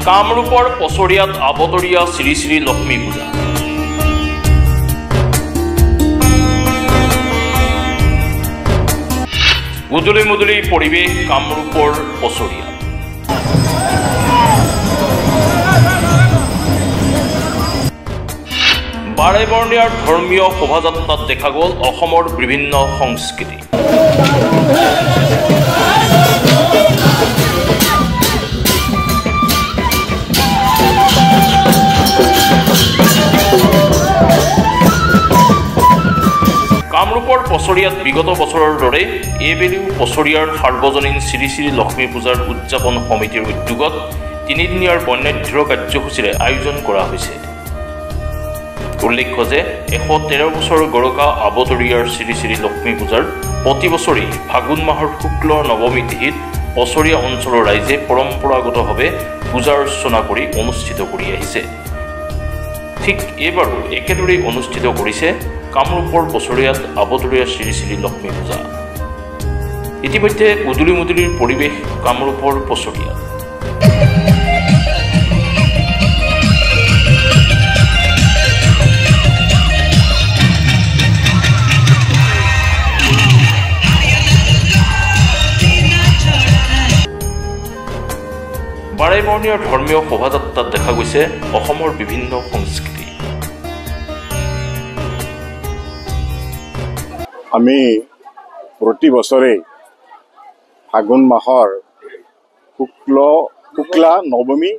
কামৰূপৰ পছৰিয়াত আবতৰীয়া শ্ৰী শ্ৰী লক্ষ্মী পূজা। গুদুলি মুদুলি পৰিৱেশ কামৰূপৰ পছৰিয়াত। বাৰে বৰ্ণীয়াৰ ধৰ্মীয় শোভাযাত্ৰাত দেখা গ'ল অসমৰ বিভিন্ন সংস্কৃতি। কামৰূপৰ পছৰিয়াত বিগত বছৰৰ দৰে এইবেলিও পছৰিয়াৰ সাৰ্বজনীন শ্ৰী শ্ৰী লক্ষ্মী পূজাৰ উদযাপন সমিতিৰ উদ্যোগত তিনিদিনীয়াৰ বৰ্ণাঢ্য কাৰ্যসূচীৰে আয়োজন কৰা হৈছে। উল্লেখ্য যে 113 বছৰ গৰকা আবতৰীয়াৰ শ্ৰী শ্ৰী লক্ষ্মী পূজাৰ প্ৰতি বছৰেই ফাগুন মাহৰ শুক্ল নৱমী তিথিত পছৰিয়া অঞ্চলৰ ৰাইজে পৰম্পৰাগতভাৱে পূজা অৰ্চনা কৰি অনুষ্ঠিত কৰি আহিছে। ঠিক এইবাৰো একেদৰেই অনুষ্ঠিত কৰিছে কামৰূপৰ পছৰিয়াত আবতৰীয়া শ্ৰী শ্ৰী লক্ষ্মী পূজা। ইতিমধ্যে উদুলি মুদুলিৰ পৰিৱেশ কামৰূপৰ পছৰিয়াত। বাৰে বৰ্ণীয়াৰ ধৰ্মীয় শোভাযাত্ৰাত দেখা গৈছে অসমৰ বিভিন্ন সংস্কৃতি। আমি প্ৰতি বছৰে ফাগুন মাহৰ শুক্লা নৱমী,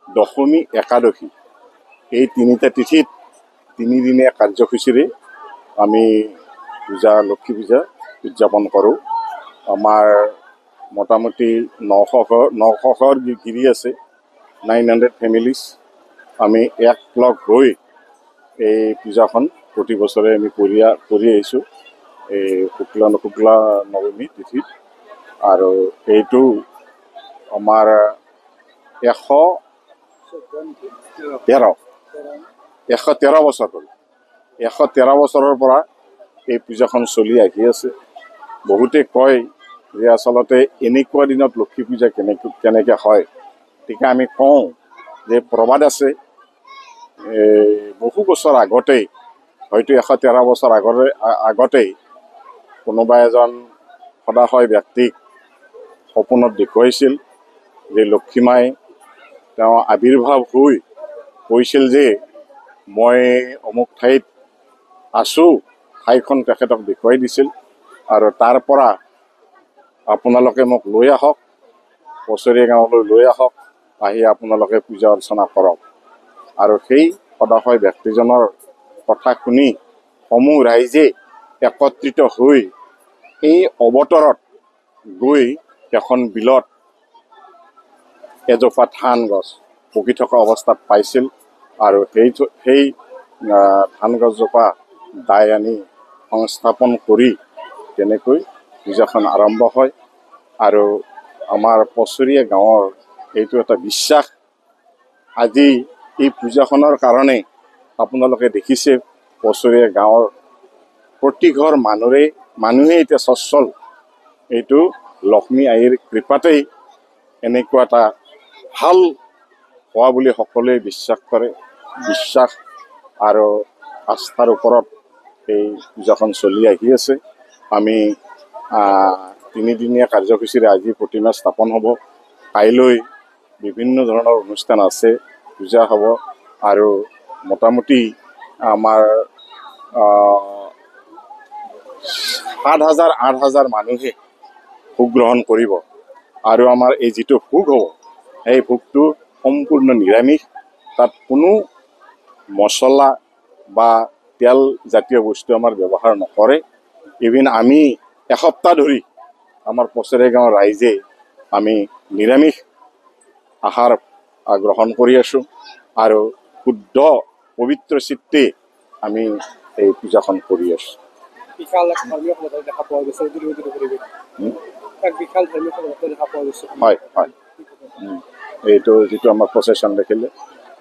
দশমী, একাদশী এই তিনিটা তিথিত তিনিদিনীয়া কাৰ্যসূচীৰে আমি লক্ষ্মী পূজা উদযাপন কৰোঁ। আমাৰ মোটামুটি 900 গিৰি আছে, 900 ফেমিলিজ। আমি একলগ হৈ এই পূজাখন প্ৰতি বছৰে আমি কৰি আহিছোঁ এই শুক্লা নৱমী তিথিত। আৰু এইটো আমাৰ 113 বছৰ হ'ল। 113 বছৰৰ পৰা এই পূজাখন চলি আহি আছে। বহুতে কয় যে আচলতে এনেকুৱা দিনত লক্ষ্মী পূজা কেনেকৈ হয়। গতিকে আমি কওঁ যে প্ৰবাদ আছে, বহু বছৰ আগতেই, হয়তো 113 বছৰ আগতেই কোনোবা এজন সদাশয় ব্যক্তিক সপোনত দেখুৱাইছিল যে লক্ষ্মীমাই তেওঁ আৱিৰ্ভাৱ হৈ কৈছিল যে মই অমুক ঠাইত আছোঁ। ঠাইখন তেখেতক দেখুৱাই দিছিল আৰু তাৰ পৰা আপোনালোকে মোক লৈ আহক, পছৰিয়া গাঁৱলৈ লৈ আহক, আহি আপোনালোকে পূজা অৰ্চনা কৰক। আৰু সেই সদাশয় ব্যক্তিজনৰ কথা শুনি সমূহ ৰাইজে একত্ৰিত হৈ এই অৱতৰত গৈ এখন বিলত এজোপা ধান গছ পকি থকা অৱস্থাত পাইছিল আৰু সেই ধান গছজোপা দাই আনি সংস্থাপন কৰি তেনেকৈ পূজাখন আৰম্ভ হয়। আৰু আমাৰ পছৰিয়া গাঁৱৰ এইটো এটা বিশ্বাস। আজি এই পূজাখনৰ কাৰণে আপোনালোকে দেখিছে পছৰিয়া গাঁৱৰ প্ৰতি ঘৰ মানুহে এতিয়া সচ্ছল। এইটো লক্ষ্মী আইৰ কৃপাতেই এনেকুৱা এটা ভাল হোৱা বুলি সকলোৱে বিশ্বাস কৰে। বিশ্বাস আৰু আস্থাৰ ওপৰত এই পূজাখন চলি আহি আছে। আমি তিনিদিনীয়া কাৰ্যসূচীৰে আজি প্ৰতিমা স্থাপন হ'ব। কাইলৈ বিভিন্ন ধৰণৰ অনুষ্ঠান আছে, পূজা হ'ব আৰু মোটামুটি আমাৰ 7,000-8,000 মানুহে ভোগ গ্ৰহণ কৰিব। আৰু আমাৰ এই যিটো ভোগ হ'ব, সেই ভোগটো সম্পূৰ্ণ নিৰামিষ। তাত কোনো মছলা বা তেল জাতীয় বস্তু আমাৰ ব্যৱহাৰ নকৰে। ইভিন আমি এসপ্তাহ ধৰি আমাৰ পছৰিয়া গাঁৱৰ ৰাইজে আমি নিৰামিষ আহাৰ গ্ৰহণ কৰি আছোঁ আৰু শুদ্ধ পবিত্ৰ চিত্তে আমি এই পূজাখন কৰি আছোঁ। হয় হয়, এইটো যিটো আমাৰ প্ৰচেছন দেখিলে,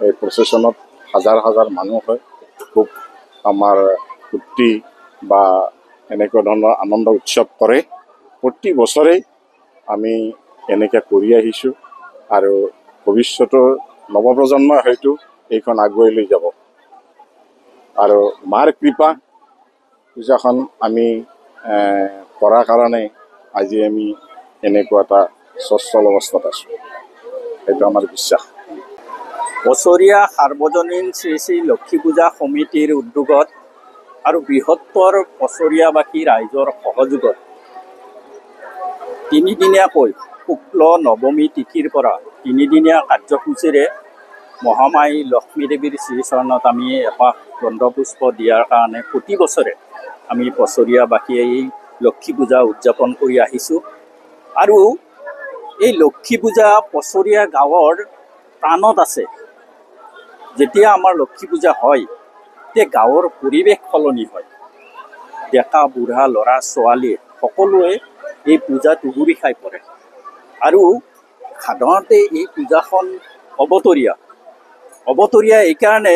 এই প্ৰচেছনত হাজাৰ হাজাৰ মানুহ হয়। খুব আমাৰ ফূৰ্তি বা এনেকুৱা ধৰণৰ আনন্দ উৎসৱ কৰে। প্ৰতি বছৰেই আমি এনেকৈ কৰি আহিছোঁ আৰু ভৱিষ্যতৰ নৱপ্ৰজন্মই হয়তো এইখন আগুৱাই লৈ যাব। আৰু মাৰ কৃপা পূজাখন আমি কৰাৰ কাৰণে আজি আমি এনেকুৱা এটা সচ্ছল অৱস্থাত আছোঁ, সেইটো আমাৰ বিশ্বাস। বছৰীয়া সাৰ্বজনীন শ্ৰী শ্ৰী লক্ষী পূজা সমিতিৰ উদ্যোগত আৰু বৃহত্তৰ বছৰীয়াবাসী ৰাইজৰ সহযোগত তিনিদিনীয়াকৈ শুক্ল নৱমী তিথিৰ পৰা তিনিদিনীয়া কাৰ্যসূচীৰে মহামাই লক্ষ্মী দেৱীৰ শ্ৰীচৰণত আমি এপাহ গন্ধপুষ্প দিয়াৰ কাৰণে প্ৰতি বছৰে আমি বছৰীয়াবাসীয়ে এই লক্ষী পূজা উদযাপন কৰি আহিছোঁ। আৰু এই লক্ষী পূজা বছৰীয়া গাঁৱৰ প্ৰাণত আছে। যেতিয়া আমাৰ লক্ষী পূজা হয় তেতিয়া গাঁৱৰ পৰিৱেশ সলনি হয়। ডেকা বুঢ়া ল'ৰা ছোৱালী সকলোৱে এই পূজাত উগুৰি খাই পৰে। আৰু সাধাৰণতে এই পূজাখন অবতৰীয়া এইকাৰণে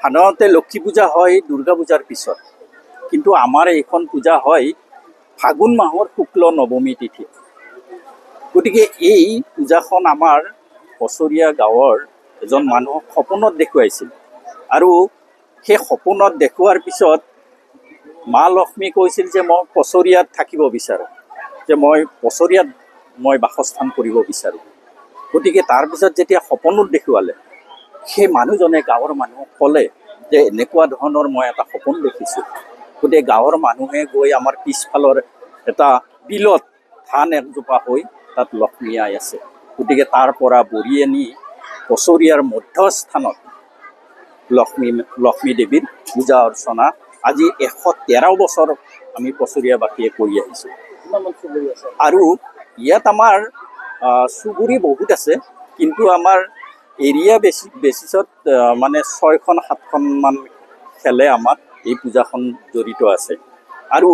সাধাৰণতে লক্ষী পূজা হয় দুৰ্গা পূজাৰ পিছত, কিন্তু আমাৰ এইখন পূজা হয় ফাগুন মাহৰ শুক্ল নৱমী তিথি। গতিকে এই পূজাখন আমাৰ বছৰীয়া গাঁৱৰ এজন মানুহক সপোনত দেখুৱাইছিল, আৰু সেই সপোনত দেখুৱাৰ পিছত মা লক্ষ্মী কৈছিল যে মই বছৰীয়াত থাকিব বিচাৰোঁ, যে মই বছৰীয়াত মই বাসস্থান কৰিব বিচাৰোঁ। গতিকে তাৰপিছত যেতিয়া সপোনত দেখুৱালে, সেই মানুহজনে গাঁৱৰ মানুহক ক'লে যে এনেকুৱা ধৰণৰ মই এটা সপোন দেখিছোঁ। গতিকে গাঁৱৰ মানুহে গৈ আমাৰ পিছফালৰ এটা বিলত ধান একজোপা হৈ তাত লক্ষ্মী আই আছে। গতিকে তাৰ পৰা বৰি আনি বছৰীয়াৰ মধ্যস্থানত লক্ষ্মী দেৱীৰ পূজা অৰ্চনা আজি 113 বছৰ আমি বছৰীয়াবাসীয়ে কৰি আহিছোঁ। আৰু ইয়াত আমাৰ চুবুৰী বহুত আছে, কিন্তু আমাৰ এৰিয়া বেচিছত মানে 6-7খনমান খেলে আমাৰ এই পূজাখন জড়িত আছে। আৰু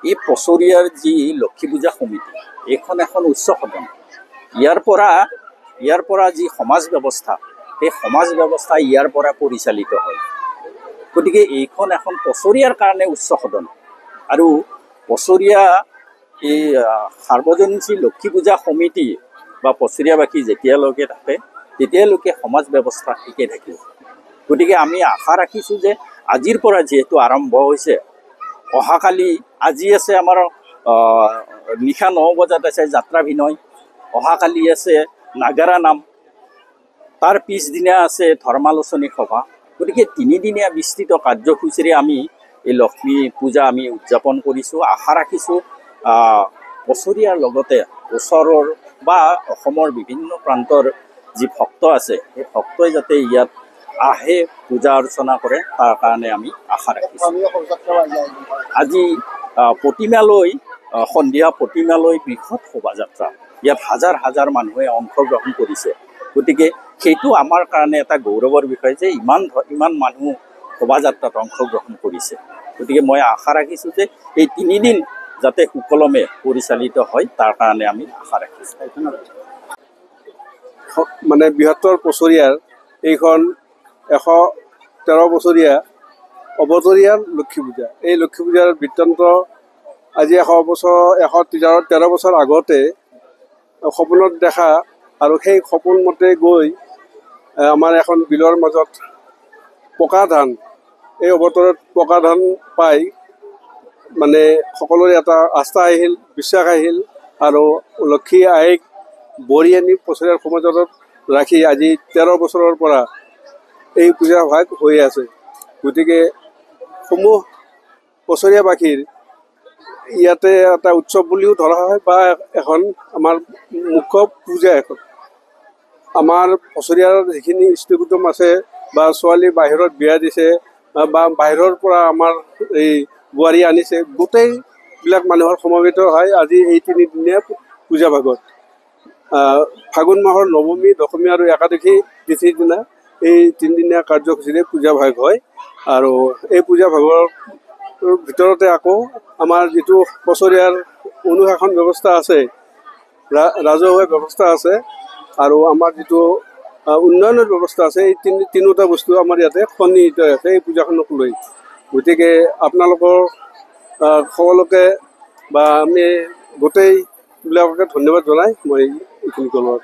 এই বছৰীয়াৰ যি লক্ষী পূজা সমিতি, এইখন এখন উচ্চ সদন। ইয়াৰ পৰা যি সমাজ ব্যৱস্থা, সেই সমাজ ব্যৱস্থা ইয়াৰ পৰা পৰিচালিত হয়। গতিকে এইখন এখন বছৰীয়াৰ কাৰণে উচ্চ সদন। আৰু বছৰীয়া এই সাৰ্বজনীন শ্ৰী লক্ষী পূজা সমিতি বা বছৰীয়াবাসী যেতিয়ালৈকে থাকে তেতিয়ালৈকে সমাজ ব্যৱস্থা ঠিকে থাকিব। গতিকে আমি আশা ৰাখিছোঁ যে আজিৰ পৰা যিহেতু আৰম্ভ হৈছে, অহাকালি আজি আছে আমাৰ নিশা 9 বজাত আছে যাত্ৰাভিনয়, অহাকালি আছে নাগাৰা নাম, তাৰ পিছদিনা আছে ধৰ্মালোচনী সভা। গতিকে তিনিদিনীয়া বিস্তৃত কাৰ্যসূচীৰে আমি এই লক্ষ্মী পূজা আমি উদযাপন কৰিছোঁ। আশা ৰাখিছোঁ বছৰীয়াৰ লগতে ওচৰৰ বা অসমৰ বিভিন্ন প্ৰান্তৰ যি ভক্ত আছে, সেই ভক্তই যাতে ইয়াত আহে পূজা অৰ্চনা কৰে, তাৰ কাৰণে আমি আশা ৰাখিছোঁ। আজি প্ৰতিমালৈ সন্ধিয়া প্ৰতিমালৈ বৃহৎ শোভাযাত্ৰা, ইয়াত হাজাৰ হাজাৰ মানুহে অংশগ্ৰহণ কৰিছে। গতিকে সেইটো আমাৰ কাৰণে এটা গৌৰৱৰ বিষয় যে ইমান মানুহ শোভাযাত্ৰাত অংশগ্ৰহণ কৰিছে। গতিকে মই আশা ৰাখিছোঁ যে এই 3 দিন যাতে সুকলমে পৰিচালিত হয়, তাৰ কাৰণে আমি আশা ৰাখিছোঁ। মানে বৃহত্তৰ বছৰীয়াৰ এইখন 113 বছৰীয়া অবতৰীয়াৰ লক্ষী পূজা। এই লক্ষী পূজাৰ বৃত্তান্ত আজি 113 বছৰ আগতে সপোনত দেখা, আৰু সেই সপোন মতে গৈ আমাৰ এখন বিলৰ মাজত পকা ধান, এই অৱতৰত পকা ধান পাই মানে সকলোৰে এটা আস্থা আহিল, বিশ্বাস আহিল, আৰু লক্ষী আইক বৰি আনি বছৰীয়াৰ সমাজত ৰাখি আজি 13 বছৰৰ পৰা এই পূজা ভাগ হৈ আছে। গতিকে সমূহ বছৰীয়াবাসীৰ ইয়াতে এটা উৎসৱ বুলিও ধৰা হয়, বা এখন আমাৰ মুখ্য পূজা এখন। আমাৰ বছৰীয়াৰ যিখিনি ইষ্ট কুটুম আছে বা ছোৱালী বাহিৰত বিয়া দিছে বা বাহিৰৰ পৰা আমাৰ এই বোৱাৰী আনিছে, গোটেইবিলাক মানুহৰ সমবেত হয় আজি এই 3 দিনীয়া পূজা ভাগত। ফাগুন মাহৰ নৱমী, দশমী আৰু একাদশী তিথিৰ দিনা এই 3 দিনীয়া কাৰ্যসূচীৰে পূজা ভাগ হয়। আৰু এই পূজা ভাগৰ ভিতৰতে আকৌ আমাৰ যিটো বছৰীয়াৰ অনুশাসন ব্যৱস্থা আছে, ৰাজহুৱা ব্যৱস্থা আছে, আৰু আমাৰ যিটো উন্নয়নৰ ব্যৱস্থা আছে, এই তিনিওটা বস্তু আমাৰ ইয়াতে সন্নিহিত আছে এই পূজাখনক লৈ। গতিকে আপোনালোকৰ সকলোকে বা আমি গোটেইবিলাককে ধন্যবাদ জনাই মই এইখিনি ক'লোঁ।